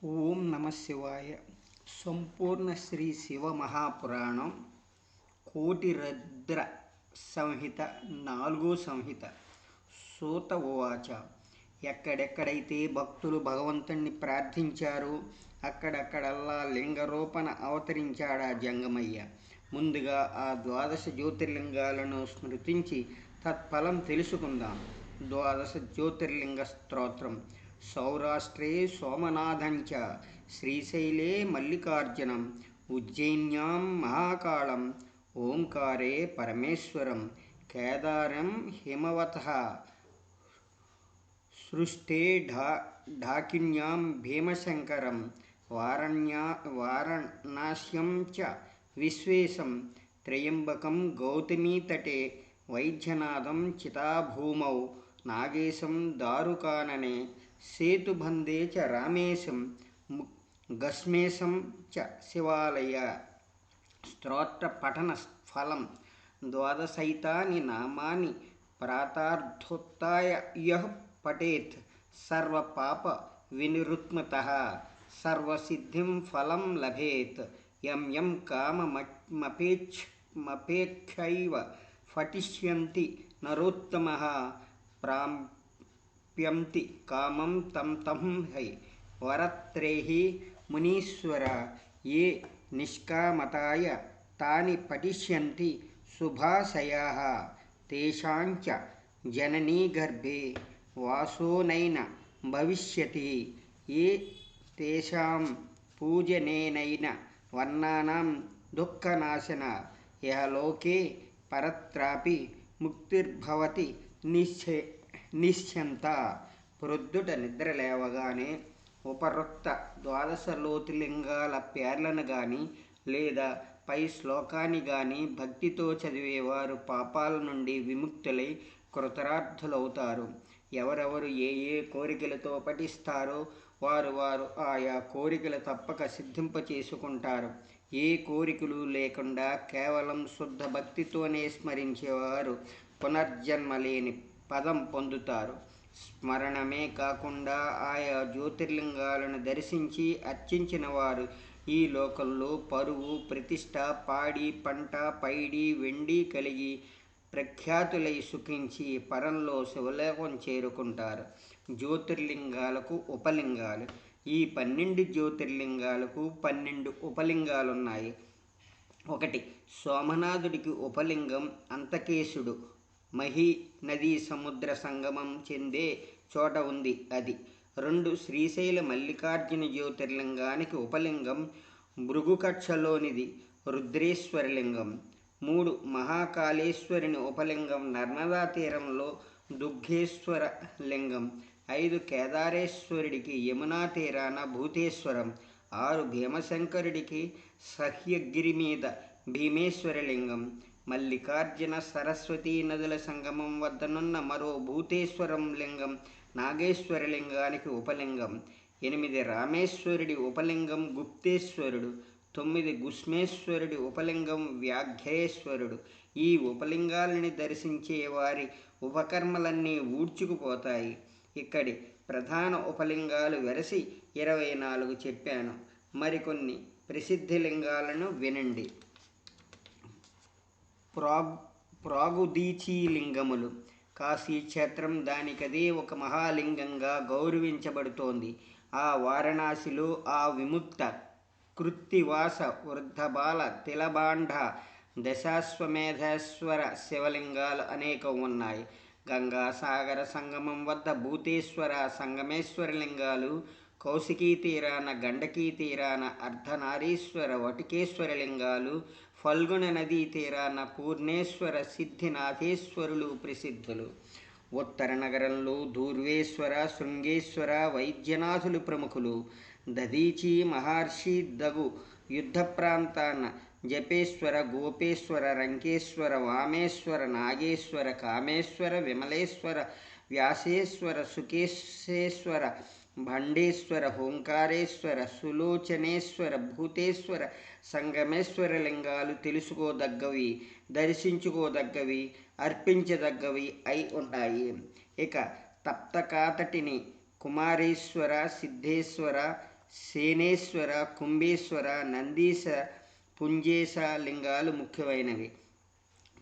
ఓం నమ శివాయ. సంపూర్ణ శ్రీ శివ మహాపురాణం కోటి రుద్ర సంహిత 4వ సంహిత. సూత ఉవాచ. ఎక్కడెక్కడైతే భక్తులు భగవంతుణ్ణి ప్రార్థించారో అక్కడక్కడల్లా లింగరూపణ అవతరించాడా జంగమయ్య. ముందుగా ఆ 12 జ్యోతిర్లింగాలను స్మృతించి తత్ఫలం తెలుసుకుందాం. 12 జ్యోతిర్లింగ స్తోత్రం. సౌరాష్ట్రే సోమనాథంచ శ్రీశైలే మల్లికార్జునం ఉజ్జయిన్యాం మహాకాళం ఓంకారే పరమేశ్వరం కేదారం హిమవతః సృష్టే ఢాకిన్యాం భీమశంకరం వారణాస్యం చ విశ్వేశం త్రయంబకం గౌతమీతటే వైద్యనాథం చితాభూమౌ నాగేశం దారుకాననే సేతుబంధే చ రామేశం గస్మేశం చ శివాలయ. స్తోత్ర పఠన ఫలం. 12 నామాని ప్రాతార్థోత్థాయ యః పఠేత్ సర్వపాప వినిర్ముక్తః సర్వసిద్ధిం ఫలం లభేత్. యం యం కామమపేక్షైవ పఠిష్యంతి నరోత్తమః ప్రాప్యంతి కామం తం తం హై వరత్రేహి మునీశ్వర. ఏ నిష్కామతాయ తాని పఠిష్యంతి శుభాశయాః తేషాంచ జననీ గర్భే వాసోనైన భవిష్యతి. ఏ తేషాం పూజనేనైన వర్ణానాం దుఃఖనాశన ఇహలోకే పరత్రాపి ముక్తిర్భవతి నిశ్చంత. ప్రొద్దుట నిద్ర లేవగానే ఉపరోక్త 12 జ్యోతిర్లింగాల పేర్లను గాని లేదా పై శ్లోకాన్ని గాని భక్తితో చదివేవారు పాపాల నుండి విముక్తులై కృతార్థులవుతారు. ఎవరెవరు ఏ ఏ కోరికలతో పఠిస్తారో వారు ఆయా కోరికలు తప్పక సిద్ధింపచేసుకుంటారు. ఏ కోరికలు లేకుండా కేవలం శుద్ధ భక్తితోనే స్మరించేవారు పునర్జన్మ లేని పదం పొందుతారు. స్మరణమే కాకుండా ఆయా జ్యోతిర్లింగాలను దర్శించి అర్చించిన వారు ఈ లోకంలో పరువు ప్రతిష్ట పాడి పంట పైడి వెండి కలిగి ప్రఖ్యాతులై సుఖించి పరంలో శివలోకం చేరుకుంటారు. జ్యోతిర్లింగాలకు ఉపలింగాలు. ఈ 12 జ్యోతిర్లింగాలకు 12 ఉపలింగాలున్నాయి. 1. సోమనాథుడికి ఉపలింగం అంతకేశుడు మహీ నదీ సముద్ర సంగమం చెందే చోట ఉంది అది. 2. శ్రీశైల మల్లికార్జున జ్యోతిర్లింగానికి ఉపలింగం భృగుకక్షలోనిది రుద్రేశ్వరలింగం. 3. మహాకాళేశ్వరుని ఉపలింగం నర్మదా తీరంలో దుగ్గేశ్వర లింగం. 5. కేదారేశ్వరుడికి యమునా తీరాన భూతేశ్వరం. 6. భీమశంకరుడికి సహ్యగిరి మీద భీమేశ్వరలింగం. మల్లికార్జున సరస్వతీ నదుల సంగమం వద్దనున్న మరో భూతేశ్వరం లింగం నాగేశ్వరలింగానికి ఉపలింగం. 8. రామేశ్వరుడి ఉపలింగం గుప్తేశ్వరుడు. 9. గుస్మేశ్వరుడి ఉపలింగం వ్యాఘ్రేశ్వరుడు. ఈ ఉపలింగాలని దర్శించే వారి ఉపకర్మలన్నీ ఊడ్చుకుపోతాయి. ఇక్కడి ప్రధాన ఉపలింగాలు వెరసి 24 చెప్పాను. మరికొన్ని ప్రసిద్ధి లింగాలను వినండి. ప్రాగుదీచీలింగములు. కాశీక్షేత్రం దానికదే ఒక మహాలింగంగా గౌరవించబడుతోంది. ఆ వారణాసిలో ఆ విముక్త కృత్తివాస వృద్ధబాల తిలబాండ దశాశ్వమేధేశ్వర శివలింగాలు అనేకం ఉన్నాయి. గంగాసాగర సంగమం వద్ద భూతేశ్వర సంగమేశ్వర లింగాలు, కౌశికీ తీరాన గండకీ తీరాన అర్ధనారీశ్వర వటికేశ్వర లింగాలు, ఫల్గుణ నదీ తీరాన పూర్ణేశ్వర సిద్ధినాథేశ్వరులు ప్రసిద్ధులు. ఉత్తర నగరంలో ధూర్వేశ్వర శృంగేశ్వర వైద్యనాథులు ప్రముఖులు. దధీచి మహర్షి దగు యుద్ధ ప్రాంతాన జపేశ్వర గోపేశ్వర రంకేశ్వర వామేశ్వర నాగేశ్వర కామేశ్వర విమలేశ్వర వ్యాసేశ్వర సుకేశేశ్వర భండేశ్వర ఓంకారేశ్వర సులోచనేశ్వర భూతేశ్వర సంగమేశ్వర లింగాలు తెలుసుకోదగ్గవి, దర్శించుకోదగ్గవి, అర్పించదగ్గవి అయి ఉంటాయి. ఇక తప్తకాతటిని కుమారేశ్వర సిద్ధేశ్వర సేనేశ్వర, కుంభేశ్వర, నందీశ, పుంజేశ లింగాలు ముఖ్యమైనవి.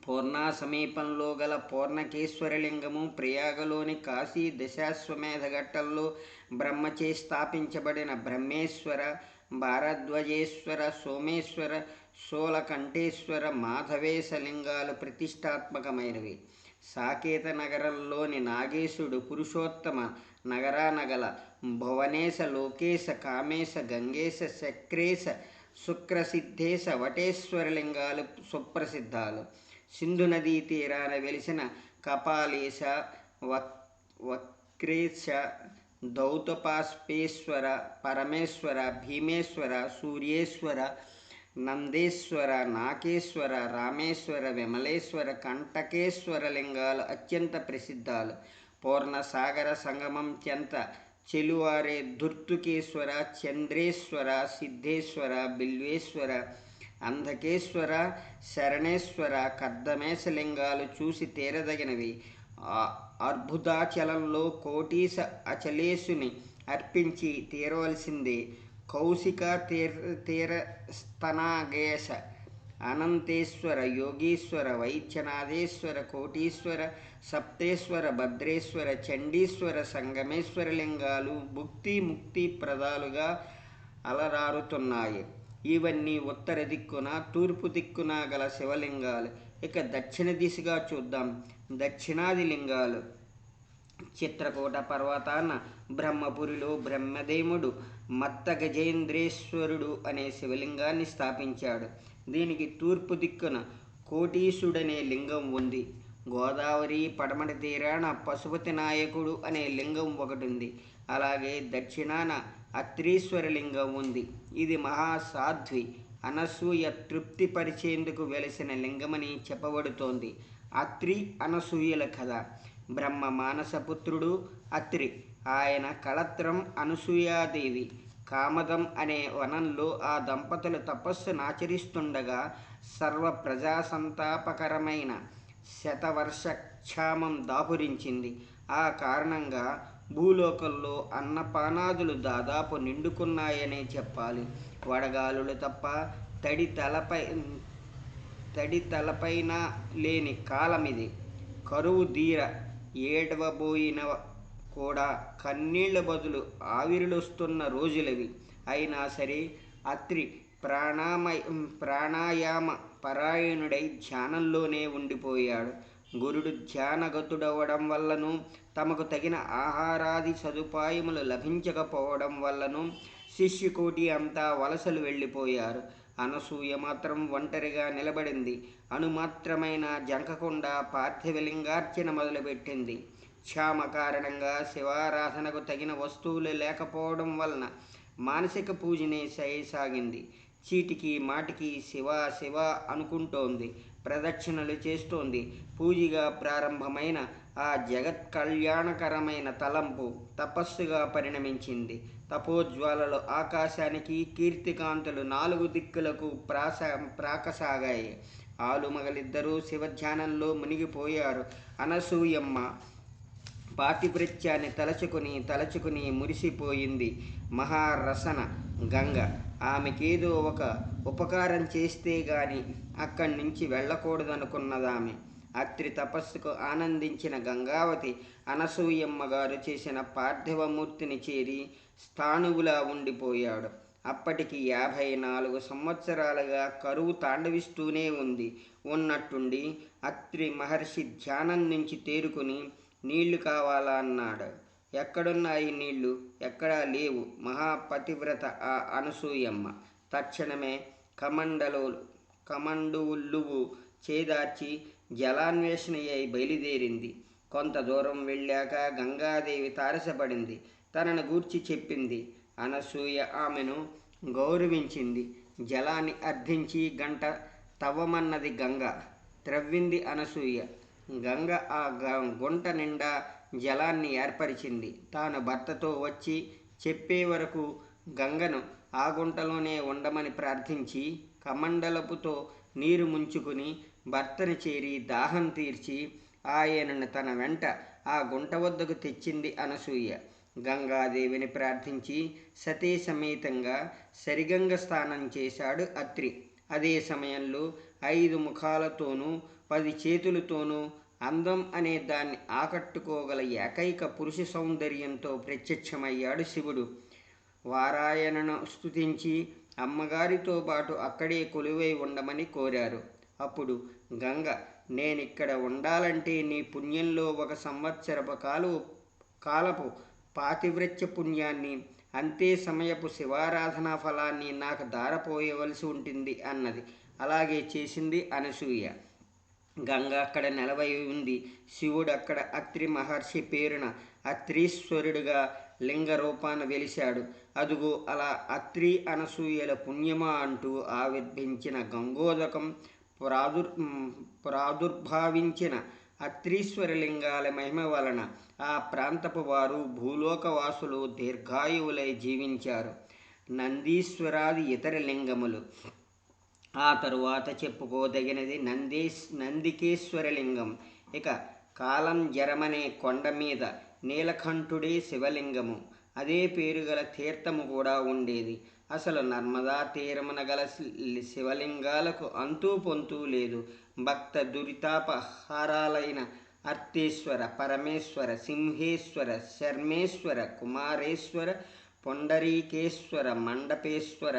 పూర్ణ సమీపంలో గల పూర్ణకేశ్వరలింగము, ప్రయాగలోని కాశీ దశాశ్వమేధ ఘట్టంలో బ్రహ్మచే స్థాపించబడిన బ్రహ్మేశ్వర, భారద్వజేశ్వర, సోమేశ్వర, శూలకంఠేశ్వర, మాధవేశ లింగాలు ప్రతిష్టాత్మకమైనవి. సాకేత నగరంలోని నాగేశుడు, పురుషోత్తమ నగరానగల భువనేశ, లోకేశ, కామేశ, గంగేశ, చక్రేశ, శుక్రసిద్ధేశ, వటేశ్వరలింగాలు సుప్రసిద్ధాలు. సింధు నదీ తీరాన వెలిసిన కపాలేశ, వక్రేశ, దౌతపాస్పేశ్వర, పరమేశ్వర, భీమేశ్వర, సూర్యేశ్వర, నందేశ్వర, నాకేశ్వర, రామేశ్వర, విమలేశ్వర, కంటకేశ్వర లింగాలు అత్యంత ప్రసిద్ధాలు. పూర్ణసాగర సంగమం చెంత చెలువారే ధుర్తుకేశ్వర, చంద్రేశ్వర, సిద్ధేశ్వర, బిల్వేశ్వర, అంధకేశ్వర, శరణేశ్వర, కర్దమేశ లింగాలు చూసి తీరదగినవి. అర్బుదాచలంలో కోటీశ అచలేశుని అర్పించి తీరవలసిందే. కౌశిక తీరస్తనాగేశ, అనంతేశ్వర, యోగీశ్వర, వైద్యనాథేశ్వర, కోటీశ్వర, సప్తేశ్వర, భద్రేశ్వర, చండీశ్వర, సంగమేశ్వర లింగాలు భుక్తి ముక్తి ప్రదాలుగా అలరారుతున్నాయి. ఇవన్నీ ఉత్తర దిక్కున, తూర్పు దిక్కున గల శివలింగాలు. ఇక దక్షిణ దిశగా చూద్దాం. దక్షిణాది లింగాలు. చిత్రకూట పర్వతాన బ్రహ్మపురిలో బ్రహ్మదేవుడు మత్తగజేంద్రేశ్వరుడు అనే శివలింగాన్ని స్థాపించాడు. దీనికి తూర్పు దిక్కున కోటీశుడనే లింగం ఉంది. గోదావరి పడమటి తీరాన పశుపతి నాయకుడు అనే లింగం ఒకటి ఉంది. అలాగే దక్షిణాన అత్రీశ్వర లింగం ఉంది. ఇది మహాసాధ్వి అనసూయ తృప్తిపరిచేందుకు వెలిసిన లింగమని చెప్పబడుతోంది. అత్రి అనసూయల కథ. బ్రహ్మ మానసపుత్రుడు అత్రి. ఆయన కళత్రం అనసూయాదేవి. కామదం అనే వనంలో ఆ దంపతులు తపస్సును ఆచరిస్తుండగా సర్వ ప్రజాసంతాపకరమైన శతవర్షక్షామం దాపురించింది. ఆ కారణంగా భూలోకంలో అన్నపానాదులు దాదాపు నిండుకున్నాయనే చెప్పాలి. వడగాలులు తప్ప తడి తలపైన లేని కాలమిది. కరువు ధీర ఏడవబోయిన కూడా కన్నీళ్ల బదులు ఆవిరులొస్తున్న రోజులవి. అయినా సరే అత్రి ప్రాణాయామ పరాయణుడై ధ్యానంలోనే ఉండిపోయాడు. గురుడు ధ్యానగతుడవడం వల్లను, తమకు తగిన ఆహారాది సదుపాయములు లభించకపోవడం వల్లను శిష్యకోటి అంతా వలసలు వెళ్ళిపోయారు. అనసూయ మాత్రం ఒంటరిగా నిలబడింది. అణుమాత్రమైన జంకకుండా పార్థివలింగార్చన మొదలుపెట్టింది. క్షామ కారణంగా శివారాధనకు తగిన వస్తువులు లేకపోవడం వలన మానసిక పూజనే చేయసాగింది. చీటికి మాటికి శివ శివ అనుకుంటోంది. ప్రదక్షిణలు చేస్తోంది. పూజగా ప్రారంభమైన ఆ జగత్ కళ్యాణకరమైన తలంపు తపస్సుగా పరిణమించింది. తపోజ్వాలలు ఆకాశానికి, కీర్తికాంతులు నాలుగు దిక్కులకు ప్రాకసాగాయి. ఆలుమగలిద్దరూ శివధ్యానంలో మునిగిపోయారు. అనసూయమ్మ పాతివ్రత్యాన్ని తలచుకుని మురిసిపోయింది. మహారసన గంగ. ఆమెకేదో ఒక ఉపకారం చేస్తే గాని అక్కడి నుంచి వెళ్ళకూడదనుకున్నదామె. అత్రి తపస్సుకు ఆనందించిన గంగావతి అనసూయమ్మ గారు చేసిన పార్థివమూర్తిని చేరి స్థాణువులా ఉండిపోయాడు. అప్పటికి 54 సంవత్సరాలుగా కరువు తాండవిస్తూనే ఉంది. ఉన్నట్టుండి అత్రి మహర్షి ధ్యానం నుంచి తేరుకుని నీళ్లు కావాలా అన్నాడు. ఎక్కడున్నాయి నీళ్లు? ఎక్కడా లేవు. మహాపతివ్రత ఆ అనసూయమ్మ. తక్షణమే కమండువుల్లువు చేదార్చి జలాన్వేషణయ్యై బయలుదేరింది. కొంత దూరం వెళ్ళాక గంగాదేవి తారసపడింది. తనను గూర్చి చెప్పింది. అనసూయ ఆమెను గౌరవించింది. జలాన్ని అర్థించి గంట తవ్వమన్నది గంగ. త్రవ్వింది అనసూయ. గంగ ఆ గుంట నిండా జలాన్ని ఏర్పరిచింది. తాను భర్తతో వచ్చి చెప్పే వరకు గంగను ఆ గుంటలోనే ఉండమని ప్రార్థించి కమండలపుతో నీరు ముంచుకుని భర్తను చేరి దాహం తీర్చి ఆయనను తన వెంట ఆ గుంట వద్దకు తెచ్చింది అనసూయ. గంగాదేవిని ప్రార్థించి సతీ సమేతంగా సరిగంగ స్నానం చేశాడు అత్రి. అదే సమయంలో 5 ముఖాలతోనూ 10 చేతులతోనూ అందం అనే దాన్ని ఆకట్టుకోగల ఏకైక పురుష సౌందర్యంతో ప్రత్యక్షమయ్యాడు శివుడు. వారాయణను స్తుతించి అమ్మగారితో పాటు అక్కడే కొలువై ఉండమని కోరారు. అప్పుడు గంగ, నేనిక్కడ ఉండాలంటే నీ పుణ్యంలో 1 సంవత్సరపు కాలపు పాతివ్రత్య పుణ్యాన్ని, అంతే సమయపు శివారాధనా ఫలాన్ని నాకు దారపోయవలసి ఉంటుంది అన్నది. అలాగే చేసింది అనసూయ. గంగ అక్కడ నెలవై ఉంది. శివుడు అక్కడ అత్రి మహర్షి పేరున అత్రీశ్వరుడుగా లింగ రూపాన వెలిశాడు. అదుగో అలా అత్రి అనసూయల పుణ్యమా అంటూ ఆవిర్భించిన గంగోదకం ప్రాదుర్భావించిన అత్రీశ్వరలింగాల మహిమ వలన ఆ ప్రాంతపు వారు భూలోకవాసులు దీర్ఘాయువులై జీవించారు. నందీశ్వరాది ఇతర లింగములు. ఆ తరువాత చెప్పుకోదగినది నందికేశ్వరలింగం. ఇక కాలంజరమనే కొండ మీద నీలకంఠుడే శివలింగము. అదే పేరు గల తీర్థము కూడా ఉండేది. అసలు నర్మదా తీరమున గల శివలింగాలకు అంతూ పొంతూ లేదు. భక్త దురితాపహారాలైన అర్తేశ్వర, పరమేశ్వర, సింహేశ్వర, శర్మేశ్వర, కుమారేశ్వర, పొండరీకేశ్వర, మండపేశ్వర,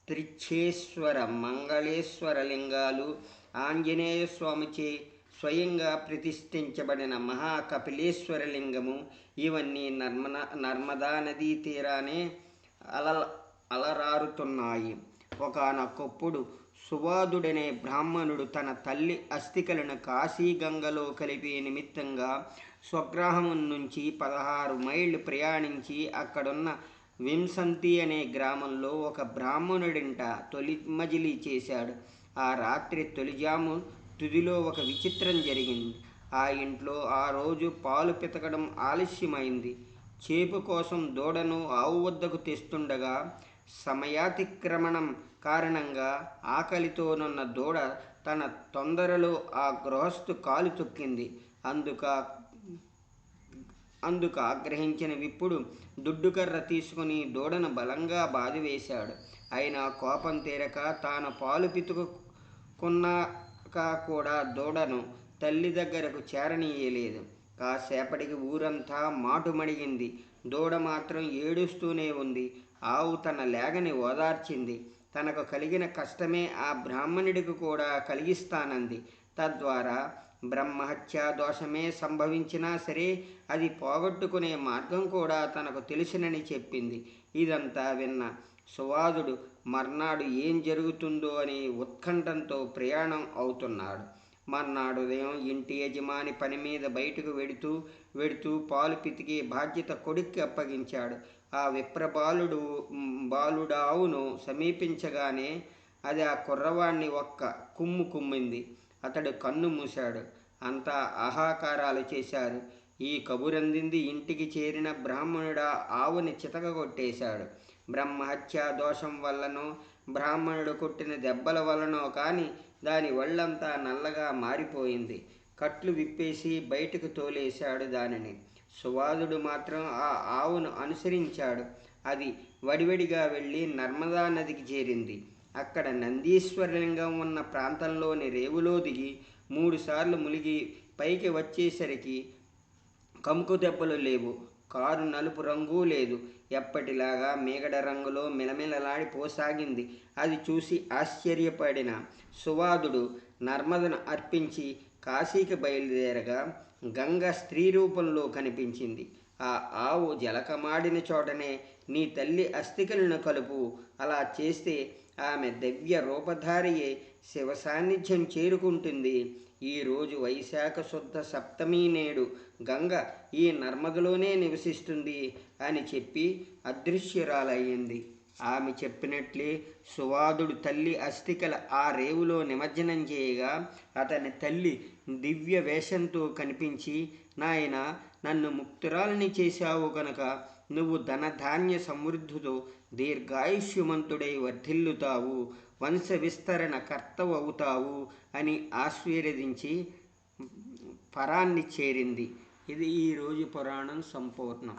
త్రిచ్ఛేశ్వర, మంగళేశ్వర లింగాలు, ఆంజనేయ స్వామిచే స్వయంగా ప్రతిష్ఠించబడిన మహాకపిలేశ్వర లింగము, ఇవన్నీ నర్మదా నదీ తీరానే అలరారుతున్నాయి. ఒకానొకప్పుడు సువాదుడనే బ్రాహ్మణుడు తన తల్లి అస్థికలను కాశీగంగలో కలిపే నిమిత్తంగా స్వగ్రామం నుంచి 16 మైళ్ళు ప్రయాణించి అక్కడున్న వింసంతి అనే గ్రామంలో ఒక బ్రాహ్మణుడింట తొలి మజిలీ చేశాడు. ఆ రాత్రి తొలిజాము తుదిలో ఒక విచిత్రం జరిగింది. ఆ ఇంట్లో ఆ రోజు పాలు పితకడం ఆలస్యమైంది. చేపు కోసం దూడను ఆవు వద్దకు తెస్తుండగా సమయాతిక్రమణం కారణంగా ఆకలితోనున్న దూడ తన తొందరలో ఆ గృహస్థు కాలు తొక్కింది. అందుకు ఆగ్రహించిన విప్పుడు దుడ్డుకర్ర తీసుకుని దూడను బలంగా బాదివేశాడు. అయినా కోపం తీరక తాను పాలు పితుకున్నాక కూడా దూడను తల్లి దగ్గరకు చేరనీయలేదు. కాసేపటికి ఊరంతా మాటుమణిగింది. దూడ మాత్రం ఏడుస్తూనే ఉంది. ఆవు తన లేగని ఓదార్చింది. తనకు కలిగిన కష్టమే ఆ బ్రాహ్మణుడికి కూడా కలిగిస్తానంది. తద్వారా బ్రహ్మహత్యా దోషమే సంభవించినా సరే అది పోగొట్టుకునే మార్గం కూడా తనకు తెలుసునని చెప్పింది. ఇదంతా విన్న సువాదుడు మర్నాడు ఏం జరుగుతుందో అని ఉత్కంఠంతో ప్రయాణం అవుతున్నాడు. మర్నాడు ఉదయం ఇంటి యజమాని పని మీద బయటకు వెడుతూ పాలు పితికే బాధ్యత కొడుక్కి అప్పగించాడు. ఆ బాలుడావును సమీపించగానే అది ఆ కుర్రవాణ్ణి ఒక్క కుమ్మింది. అతడు కన్ను మూశాడు. అంతా ఆహాకారాలు చేశారు. ఈ కబురందింది ఇంటికి చేరిన బ్రాహ్మణుడు ఆవుని చితకగొట్టేశాడు. బ్రహ్మహత్యా దోషం వల్లనో బ్రాహ్మణుడు కొట్టిన దెబ్బల వలనో కానీ దాని ఒళ్ళంతా నల్లగా మారిపోయింది. కట్లు విప్పేసి బయటకు తోలేశాడు దానిని. సువాదుడు మాత్రం ఆ ఆవును అనుసరించాడు. అది వడివడిగా వెళ్ళి నర్మదా నదికి చేరింది. అక్కడ నందీశ్వరలింగం ఉన్న ప్రాంతంలోని రేవులో దిగి 3 సార్లు మునిగి పైకి వచ్చేసరికి కంకు దెబ్బలు లేవు. కారు నలుపు రంగు లేదు. ఎప్పటిలాగా మేగడ రంగులో మిలమిలలాడిపోసాగింది. అది చూసి ఆశ్చర్యపడిన సువాదుడు నర్మదను అర్పించి కాశీకి బయలుదేరగా గంగ స్త్రీ రూపంలో కనిపించింది. ఆ ఆవు జలకమాడిన చోటనే నీ తల్లి అస్థికలను కలుపు. అలా చేస్తే ఆమె దివ్య రూపధారియే శివ సాన్నిధ్యం చేరుకుంటుంది. ఈరోజు వైశాఖ శుద్ధ సప్తమి నేడు గంగ ఈ నర్మదలోనే నివసిస్తుంది అని చెప్పి అదృశ్యురాలయ్యింది. ఆమె చెప్పినట్లే సువాదుడు తల్లి అస్థికల ఆ రేవులో నిమజ్జనం చేయగా అతని తల్లి దివ్య వేషంతో కనిపించి, నాయనా, నన్ను ముక్తురాలిని చేశావు కనుక నువ్వు ధనధాన్య సమృద్ధితో దీర్ఘాయుష్యమంతుడై వర్ధిల్లుతావు, వంశ విస్తరణ కర్తవు అవుతావు అని ఆశీర్వదించి పరాన్ని చేరింది. ఇది ఈరోజు పురాణం సంపూర్ణం.